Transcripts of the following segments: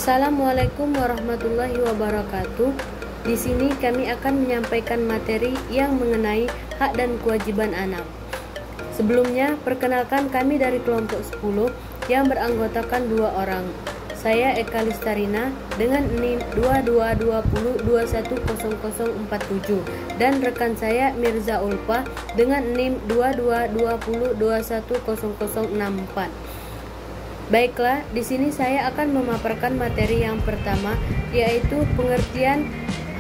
Assalamualaikum warahmatullahi wabarakatuh. Di sini kami akan menyampaikan materi yang mengenai hak dan kewajiban anak. Sebelumnya, perkenalkan kami dari kelompok 10 yang beranggotakan 2 orang. Saya Eka Listarina dengan NIM 2220210047 dan rekan saya Mirza Ulfa dengan NIM 2220210064. Baiklah, di sini saya akan memaparkan materi yang pertama, yaitu pengertian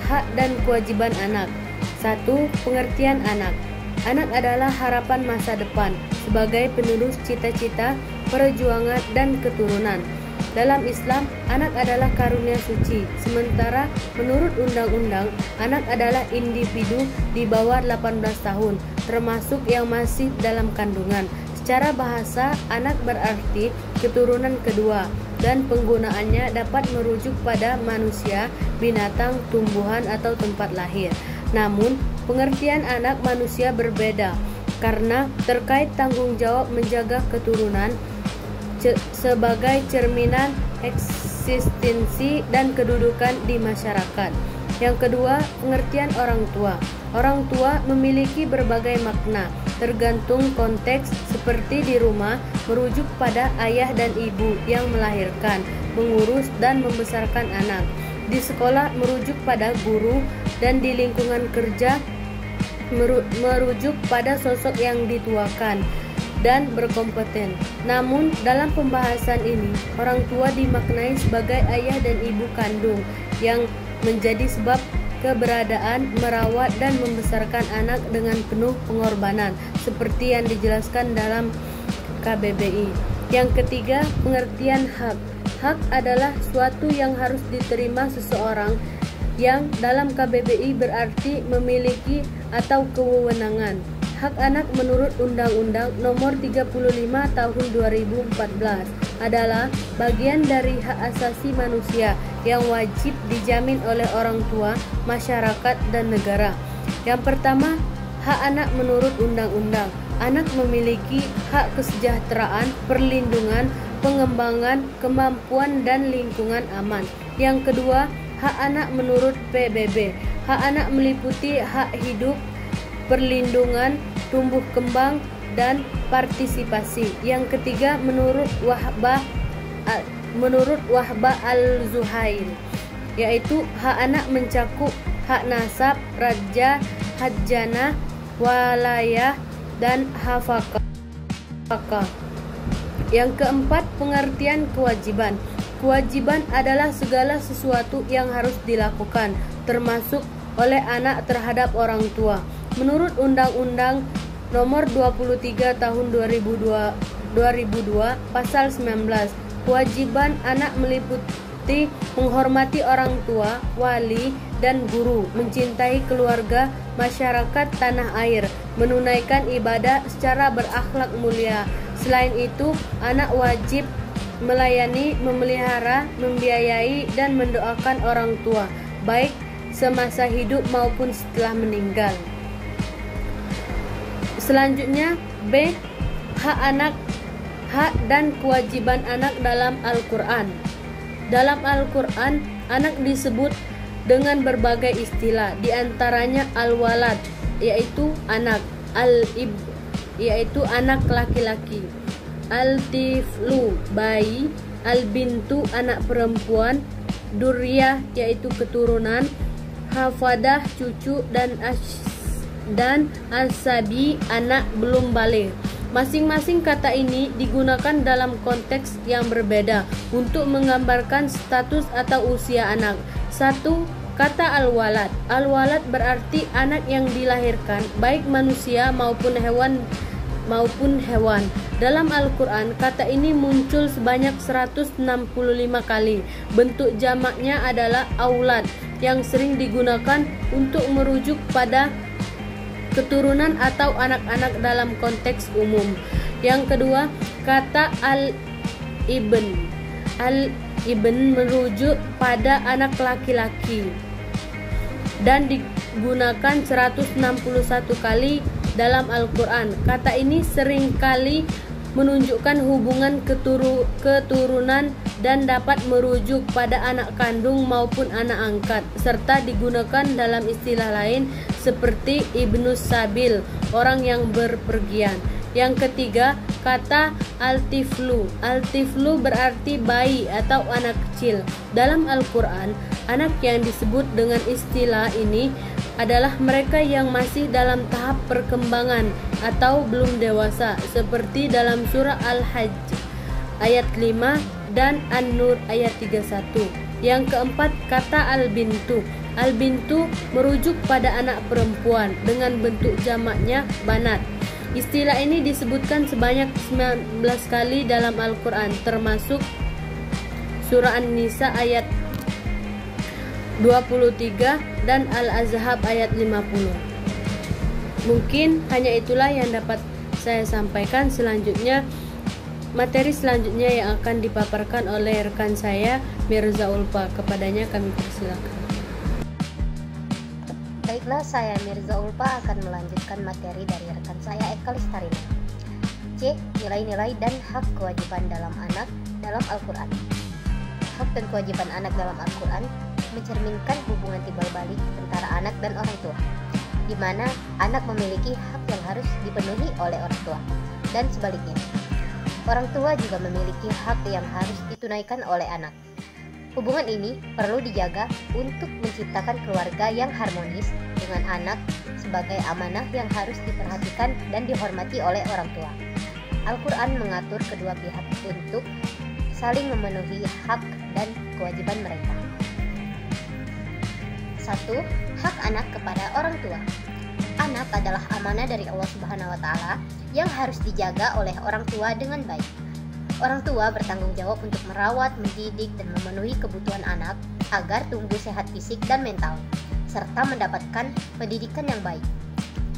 hak dan kewajiban anak. 1. Pengertian anak. Anak adalah harapan masa depan sebagai penerus cita-cita, perjuangan, dan keturunan. Dalam Islam, anak adalah karunia suci, sementara menurut undang-undang, anak adalah individu di bawah 18 tahun, termasuk yang masih dalam kandungan. Secara bahasa, anak berarti keturunan kedua dan penggunaannya dapat merujuk pada manusia, binatang, tumbuhan, atau tempat lahir. Namun, pengertian anak manusia berbeda karena terkait tanggung jawab menjaga keturunan sebagai cerminan eksistensi dan kedudukan di masyarakat. Yang kedua, pengertian orang tua. Orang tua memiliki berbagai makna, tergantung konteks, seperti di rumah merujuk pada ayah dan ibu yang melahirkan, mengurus, dan membesarkan anak. Di sekolah merujuk pada guru, dan di lingkungan kerja merujuk pada sosok yang dituakan dan berkompeten. Namun, dalam pembahasan ini, orang tua dimaknai sebagai ayah dan ibu kandung yang menjadi sebab keberadaan, merawat, dan membesarkan anak dengan penuh pengorbanan, seperti yang dijelaskan dalam KBBI. Yang ketiga, pengertian hak. Hak adalah suatu yang harus diterima seseorang, yang dalam KBBI berarti memiliki atau kewenangan. Hak anak menurut Undang-Undang Nomor 35 Tahun 2014 adalah bagian dari hak asasi manusia yang wajib dijamin oleh orang tua, masyarakat, dan negara. Yang pertama, hak anak menurut undang-undang. Anak memiliki hak kesejahteraan, perlindungan, pengembangan, kemampuan, dan lingkungan aman. Yang kedua, hak anak menurut PBB. Hak anak meliputi hak hidup, perlindungan, tumbuh kembang, dan partisipasi. Yang ketiga, menurut Wahbah Al-Zuhail, yaitu hak anak mencakup hak nasab, raja, hajjana, walayah, dan hafakah. Yang keempat, pengertian kewajiban. Kewajiban adalah segala sesuatu yang harus dilakukan, termasuk oleh anak terhadap orang tua. Menurut Undang-Undang Nomor 23 Tahun 2002 Pasal 19, kewajiban anak meliputi menghormati orang tua, wali, dan guru, mencintai keluarga, masyarakat tanah air, menunaikan ibadah secara berakhlak mulia. Selain itu, anak wajib melayani, memelihara, membiayai, dan mendoakan orang tua, baik semasa hidup maupun setelah meninggal. Selanjutnya, B. Hak dan kewajiban anak dalam Al-Quran. Dalam Al-Quran, anak disebut dengan berbagai istilah, diantaranya al-walad, yaitu anak, al-ib, yaitu anak laki-laki, al-tiflu, bayi, al-bintu, anak perempuan, duriyah, yaitu keturunan, hafadah, cucu, dan asabi, anak belum balik. Masing-masing kata ini digunakan dalam konteks yang berbeda untuk menggambarkan status atau usia anak. 1. Kata al-walad. Al-walad berarti anak yang dilahirkan, baik manusia maupun hewan. Dalam Al-Quran, kata ini muncul sebanyak 165 kali. Bentuk jamaknya adalah aulad, yang sering digunakan untuk merujuk pada keturunan atau anak-anak dalam konteks umum. Yang kedua, kata al-ibn. Al-ibn merujuk pada anak laki-laki dan digunakan 161 kali dalam Al-Quran. Kata ini seringkali menunjukkan hubungan keturunan dan dapat merujuk pada anak kandung maupun anak angkat, serta digunakan dalam istilah lain seperti ibnus sabil, orang yang berpergian. Yang ketiga, kata al-tiflu. Al-tiflu berarti bayi atau anak kecil. Dalam Al-Quran, anak yang disebut dengan istilah ini adalah mereka yang masih dalam tahap perkembangan atau belum dewasa, seperti dalam surah Al-Hajj ayat 5 dan An-Nur ayat 31. Yang keempat, kata al-bintu. Al-bintu merujuk pada anak perempuan dengan bentuk jamaknya banat. Istilah ini disebutkan sebanyak 19 kali dalam Al-Quran, termasuk surah An-Nisa ayat 23 dan Al-Ahzab ayat 50. Mungkin hanya itulah yang dapat saya sampaikan. Selanjutnya, materi selanjutnya yang akan dipaparkan oleh rekan saya Mirza Ulfa. Kepadanya kami persilakan. Baiklah, saya Mirza Ulfa akan melanjutkan materi dari rekan saya Eka Listarina. C. Nilai-nilai dan hak kewajiban dalam anak dalam Al-Quran. Hak dan kewajiban anak dalam Al-Quran mencerminkan hubungan timbal balik antara anak dan orang tua, di mana anak memiliki hak yang harus dipenuhi oleh orang tua, dan sebaliknya. Orang tua juga memiliki hak yang harus ditunaikan oleh anak. Hubungan ini perlu dijaga untuk menciptakan keluarga yang harmonis dengan anak sebagai amanah yang harus diperhatikan dan dihormati oleh orang tua. Al-Quran mengatur kedua pihak untuk saling memenuhi hak dan kewajiban mereka. 1. Hak anak kepada orang tua. Anak adalah amanah dari Allah Subhanahu wa Ta'ala yang harus dijaga oleh orang tua dengan baik. Orang tua bertanggung jawab untuk merawat, mendidik, dan memenuhi kebutuhan anak agar tumbuh sehat fisik dan mental, serta mendapatkan pendidikan yang baik.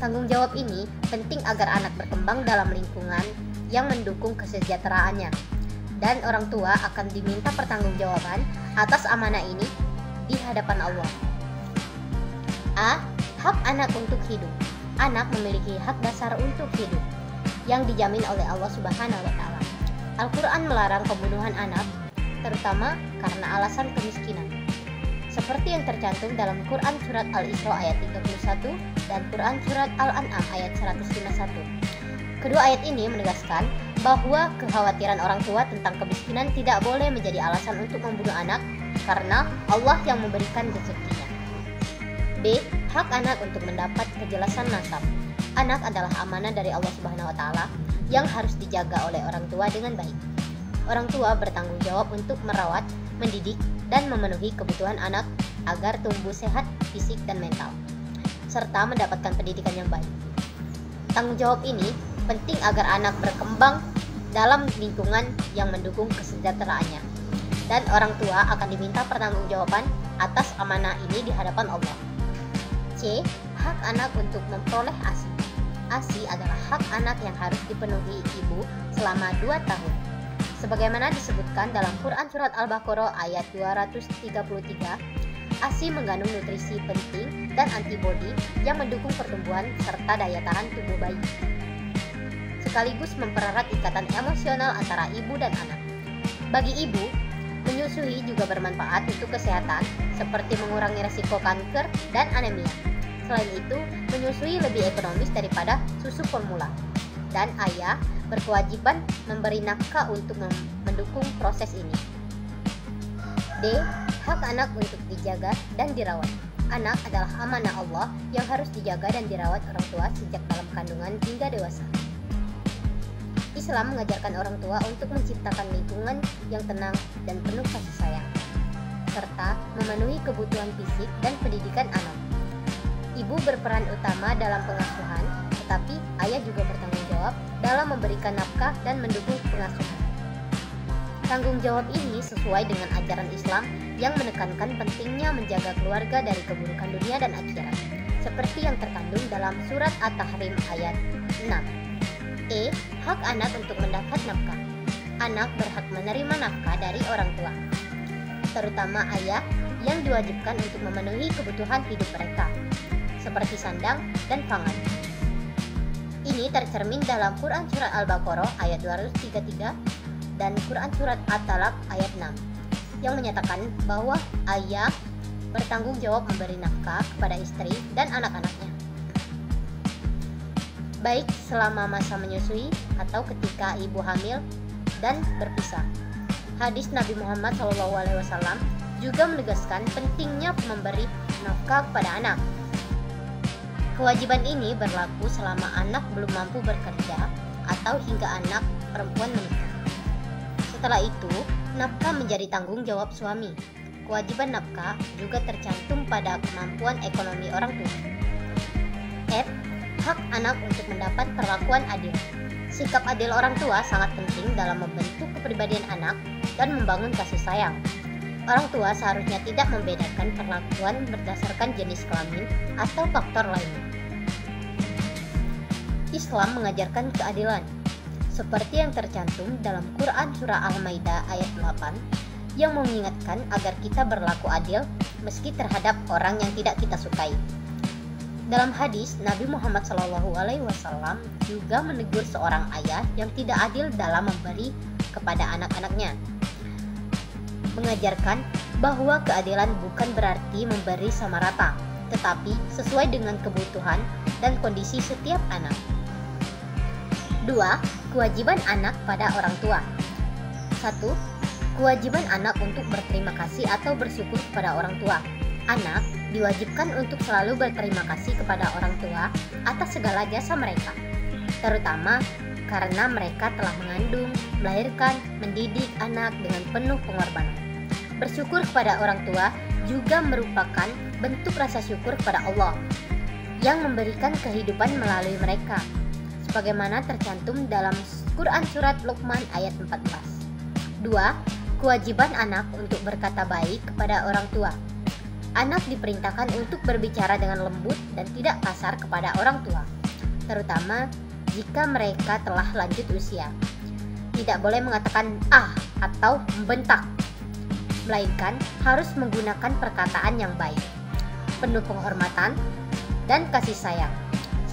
Tanggung jawab ini penting agar anak berkembang dalam lingkungan yang mendukung kesejahteraannya, dan orang tua akan diminta pertanggungjawaban atas amanah ini di hadapan Allah. A. Hak anak untuk hidup. Anak memiliki hak dasar untuk hidup yang dijamin oleh Allah Subhanahu wa Ta'ala. Al-Quran melarang pembunuhan anak, terutama karena alasan kemiskinan, seperti yang tercantum dalam Quran Surat Al-Isra ayat 31 dan Quran Surat Al-An'am ayat 151. Kedua ayat ini menegaskan bahwa kekhawatiran orang tua tentang kemiskinan tidak boleh menjadi alasan untuk membunuh anak, karena Allah yang memberikan rezekinya. B. Hak anak untuk mendapat kejelasan nasab. Anak adalah amanah dari Allah Subhanahu wa Ta'ala yang harus dijaga oleh orang tua dengan baik. Orang tua bertanggung jawab untuk merawat, mendidik, dan memenuhi kebutuhan anak agar tumbuh sehat fisik dan mental, serta mendapatkan pendidikan yang baik. Tanggung jawab ini penting agar anak berkembang dalam lingkungan yang mendukung kesejahteraannya, dan orang tua akan diminta pertanggungjawaban atas amanah ini di hadapan Allah. C. Hak anak untuk memperoleh ASI. ASI adalah hak anak yang harus dipenuhi ibu selama 2 tahun. Sebagaimana disebutkan dalam Quran Surat Al-Baqarah ayat 233, ASI mengandung nutrisi penting dan antibodi yang mendukung pertumbuhan serta daya tahan tubuh bayi, sekaligus mempererat ikatan emosional antara ibu dan anak. Bagi ibu, menyusui juga bermanfaat untuk kesehatan, seperti mengurangi resiko kanker dan anemia. Selain itu, menyusui lebih ekonomis daripada susu formula. Dan ayah berkewajiban memberi nafkah untuk mendukung proses ini. D. Hak anak untuk dijaga dan dirawat. Anak adalah amanah Allah yang harus dijaga dan dirawat orang tua sejak dalam kandungan hingga dewasa. Islam mengajarkan orang tua untuk menciptakan lingkungan yang tenang dan penuh kasih sayang, serta memenuhi kebutuhan fisik dan pendidikan anak. Ibu berperan utama dalam pengasuhan, tetapi ayah juga bertanggung jawab dalam memberikan nafkah dan mendukung pengasuhan. Tanggung jawab ini sesuai dengan ajaran Islam yang menekankan pentingnya menjaga keluarga dari keburukan dunia dan akhirat, seperti yang terkandung dalam surat At-Tahrim ayat 6. E. Hak anak untuk mendapat nafkah. Anak berhak menerima nafkah dari orang tua, terutama ayah yang diwajibkan untuk memenuhi kebutuhan hidup mereka, seperti sandang dan pangan. Ini tercermin dalam Quran Surat Al-Baqarah ayat 233 dan Quran Surat At-Talaq ayat 6 yang menyatakan bahwa ayah bertanggung jawab memberi nafkah kepada istri dan anak-anaknya, baik selama masa menyusui atau ketika ibu hamil dan berpisah. Hadis Nabi Muhammad SAW juga menegaskan pentingnya memberi nafkah kepada anak. Kewajiban ini berlaku selama anak belum mampu bekerja atau hingga anak perempuan menikah. Setelah itu, nafkah menjadi tanggung jawab suami. Kewajiban nafkah juga tercantum pada kemampuan ekonomi orang tua. F. Hak anak untuk mendapat perlakuan adil. Sikap adil orang tua sangat penting dalam membentuk kepribadian anak dan membangun kasih sayang. Orang tua seharusnya tidak membedakan perlakuan berdasarkan jenis kelamin atau faktor lainnya. Islam mengajarkan keadilan, seperti yang tercantum dalam Quran Surah Al-Maidah ayat 8 yang mengingatkan agar kita berlaku adil meski terhadap orang yang tidak kita sukai. Dalam hadis, Nabi Muhammad SAW juga menegur seorang ayah yang tidak adil dalam memberi kepada anak-anaknya, mengajarkan bahwa keadilan bukan berarti memberi sama rata, tetapi sesuai dengan kebutuhan dan kondisi setiap anak. 2. Kewajiban anak pada orang tua. 1. Kewajiban anak untuk berterima kasih atau bersyukur kepada orang tua. Anak diwajibkan untuk selalu berterima kasih kepada orang tua atas segala jasa mereka, terutama karena mereka telah mengandung, melahirkan, mendidik anak dengan penuh pengorbanan. Bersyukur kepada orang tua juga merupakan bentuk rasa syukur kepada Allah yang memberikan kehidupan melalui mereka, sebagaimana tercantum dalam Quran Surat Luqman ayat 14. 2. Kewajiban anak untuk berkata baik kepada orang tua. Anak diperintahkan untuk berbicara dengan lembut dan tidak kasar kepada orang tua, terutama jika mereka telah lanjut usia. Tidak boleh mengatakan "ah" atau membentak, melainkan harus menggunakan perkataan yang baik, penuh penghormatan dan kasih sayang,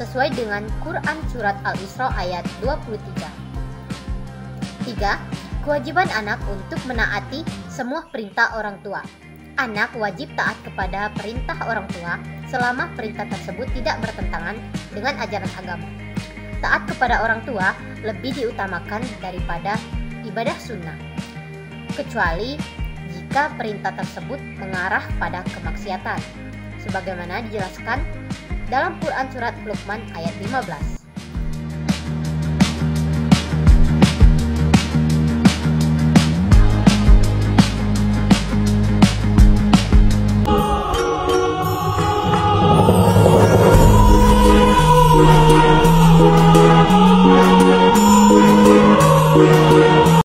sesuai dengan Quran Surat Al-Isra ayat 23. 3. Kewajiban anak untuk menaati semua perintah orang tua. Anak wajib taat kepada perintah orang tua selama perintah tersebut tidak bertentangan dengan ajaran agama. Taat kepada orang tua lebih diutamakan daripada ibadah sunnah, kecuali jika perintah tersebut mengarah pada kemaksiatan, sebagaimana dijelaskan dalam Quran Surat Luqman ayat 15.